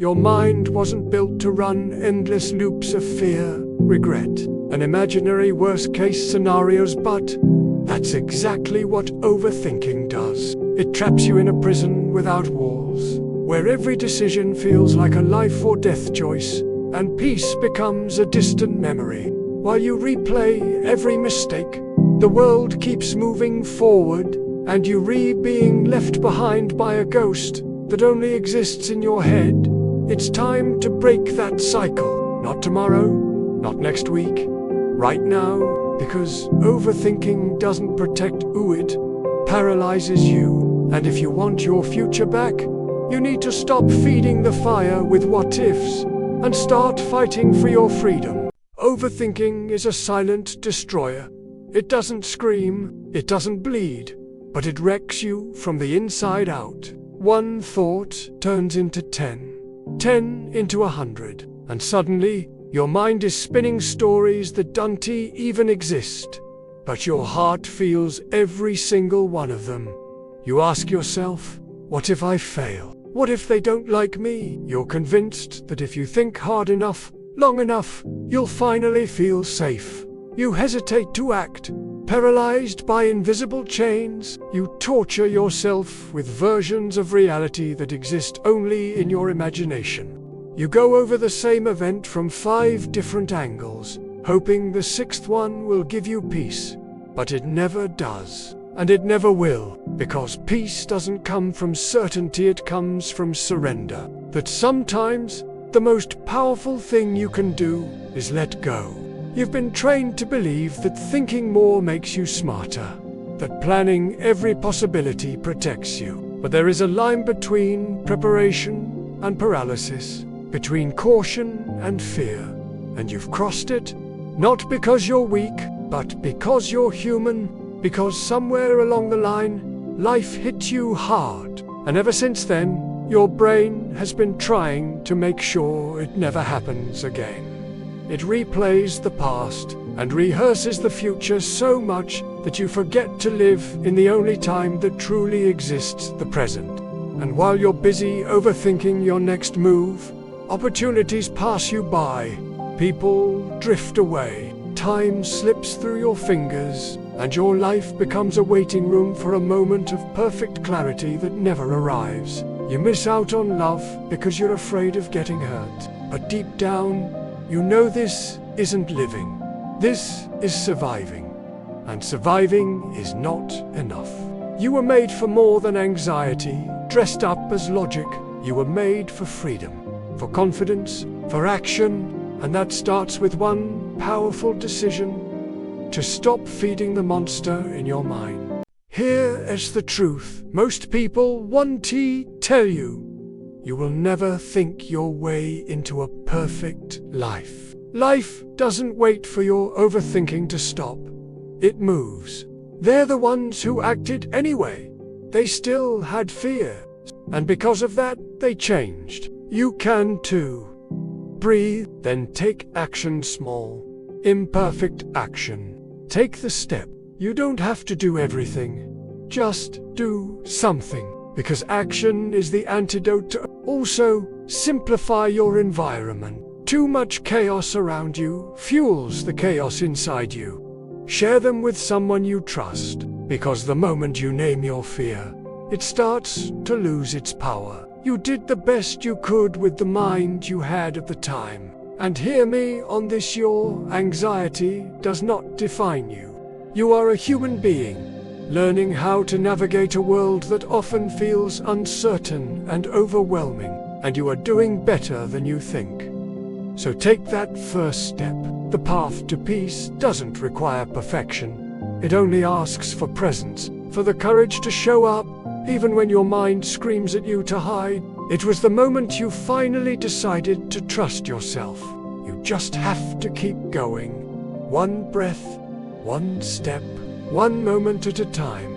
Your mind wasn't built to run endless loops of fear, regret, and imaginary worst-case scenarios, but that's exactly what overthinking does. It traps you in a prison without walls, where every decision feels like a life or death choice, and peace becomes a distant memory. While you replay every mistake, the world keeps moving forward, and you being left behind by a ghost that only exists in your head. It's time to break that cycle. Not tomorrow, not next week, right now, because overthinking doesn't protect you, it paralyzes you. And if you want your future back, you need to stop feeding the fire with what-ifs and start fighting for your freedom. Overthinking is a silent destroyer. It doesn't scream, it doesn't bleed, but it wrecks you from the inside out. One thought turns into 10 into 100, and suddenly your mind is spinning stories that don't even exist, but your heart feels every single one of them. You ask yourself, what if I fail? What if they don't like me? You're convinced that if you think hard enough, long enough, you'll finally feel safe. You hesitate to act. Paralyzed by invisible chains, you torture yourself with versions of reality that exist only in your imagination. You go over the same event from 5 different angles, hoping the 6th one will give you peace. But it never does, and it never will, because peace doesn't come from certainty, it comes from surrender. That sometimes the most powerful thing you can do is let go. You've been trained to believe that thinking more makes you smarter, that planning every possibility protects you. But there is a line between preparation and paralysis, between caution and fear, and you've crossed it, not because you're weak, but because you're human, because somewhere along the line, life hit you hard, and ever since then, your brain has been trying to make sure it never happens again. It replays the past and rehearses the future so much that you forget to live in the only time that truly exists, the present. And while you're busy overthinking your next move, opportunities pass you by, people drift away, time slips through your fingers, and your life becomes a waiting room for a moment of perfect clarity that never arrives. You miss out on love because you're afraid of getting hurt, but deep down, you know this isn't living. This is surviving. And surviving is not enough. You were made for more than anxiety, dressed up as logic. You were made for freedom, for confidence, for action, and that starts with one powerful decision: to stop feeding the monster in your mind. Here is the truth. Most people want to tell you, you will never think your way into a perfect life. Life doesn't wait for your overthinking to stop. It moves. They're the ones who acted anyway. They still had fear. And because of that, they changed. You can too. Breathe, then take action. Small, imperfect action. Take the step. You don't have to do everything. Just do something. Because action is the antidote to. Also, simplify your environment. Too much chaos around you fuels the chaos inside you. Share them with someone you trust, because the moment you name your fear, it starts to lose its power. You did the best you could with the mind you had at the time. And hear me on this: your anxiety does not define you. You are a human being, learning how to navigate a world that often feels uncertain and overwhelming, and you are doing better than you think. So take that first step. The path to peace doesn't require perfection. It only asks for presence, for the courage to show up, even when your mind screams at you to hide. It was the moment you finally decided to trust yourself. You just have to keep going. One breath, one step, one moment at a time.